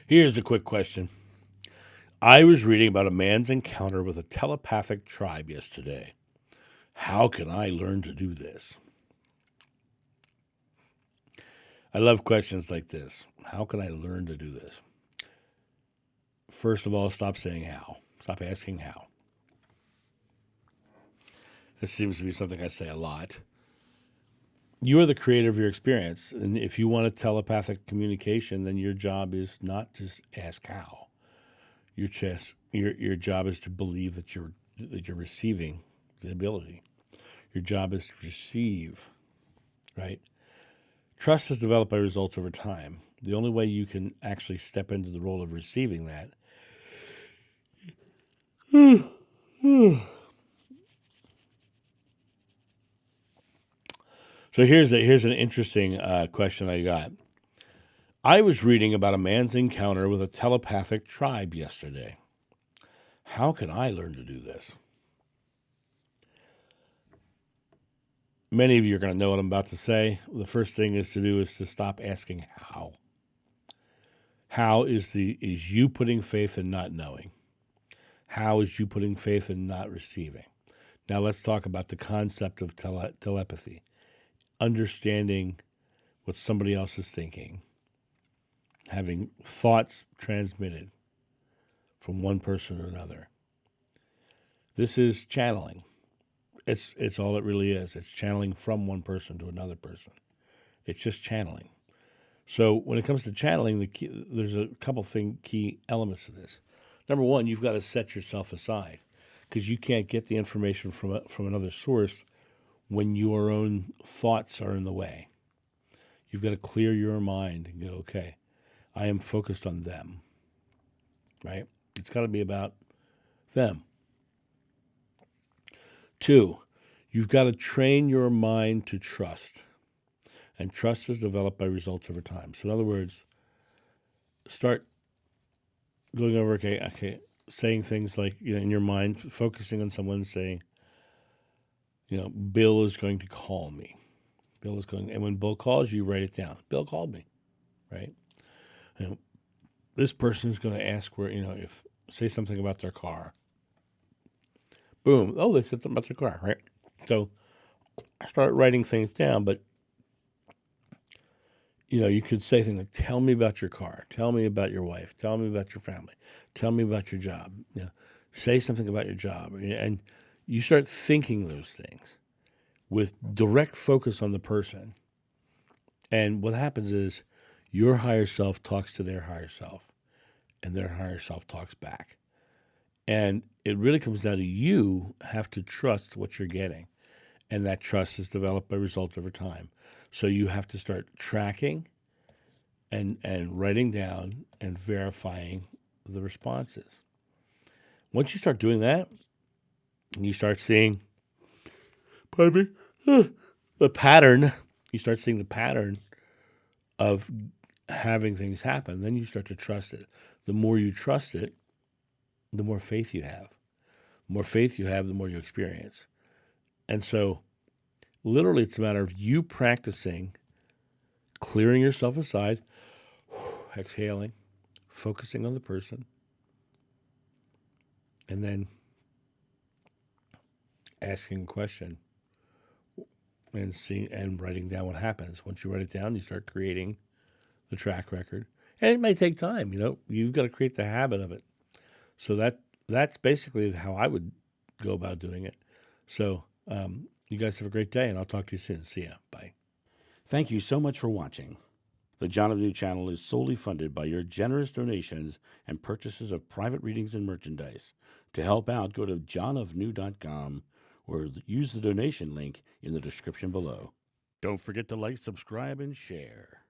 Here's a quick question. I was reading about a man's encounter with a telepathic tribe yesterday. How can I learn to do this? I love questions like this. How can I learn to do this? First of all, stop saying how. Stop asking how. This seems to be something I say a lot. You are the creator of your experience, and if you want a telepathic communication, then your job is not to ask how. Your job is to believe that you're receiving the ability. Your job is to receive, right? Trust is developed by results over time. The only way you can actually step into the role of receiving that. So here's an interesting question I got. I was reading about a man's encounter with a telepathic tribe yesterday. How can I learn to do this? Many of you are going to know what I'm about to say. The first thing is to stop asking how. How is you putting faith in not knowing? How is you putting faith in not receiving? Now let's talk about the concept of telepathy. Understanding what somebody else is thinking. Having thoughts transmitted from one person to another. This is channeling. It's all it really is. It's channeling from one person to another person. It's just channeling. So when it comes to channeling, there's a couple key elements to this. Number one, you've got to set yourself aside because you can't get the information from another source when your own thoughts are in the way. You've got to clear your mind and go, okay, I am focused on them, right? It's got to be about them. Two, you've got to train your mind to trust. And trust is developed by results over time. So in other words, start going over, saying things like, in your mind, focusing on someone saying, Bill is going to call me. And when Bill calls you, write it down. Bill called me, right? This person is going to ask say something about their car. Boom. Oh, they said something about their car, right? So I start writing things down, but you could say things like, tell me about your car. Tell me about your wife. Tell me about your family. Tell me about your job. Say something about your job. And you start thinking those things with direct focus on the person. And what happens is your higher self talks to their higher self, and their higher self talks back. And it really comes down to you have to trust what you're getting. And that trust is developed by results over time. So you have to start tracking and writing down and verifying the responses. Once you start doing that, and you start seeing, the pattern, you start seeing the pattern of having things happen, then you start to trust it. The more you trust it, the more faith you have. The more faith you have, the more you experience. And so, literally, it's a matter of you practicing clearing yourself aside, exhaling, focusing on the person, and then asking a question and writing down what happens. Once you write it down, you start creating the track record. And it may take time, You've got to create the habit of it. So that's basically how I would go about doing it. So you guys have a great day, and I'll talk to you soon. See ya. Bye. Thank you so much for watching. The John of New channel is solely funded by your generous donations and purchases of private readings and merchandise. To help out, go to johnofnew.com or use the donation link in the description below. Don't forget to like, subscribe, and share.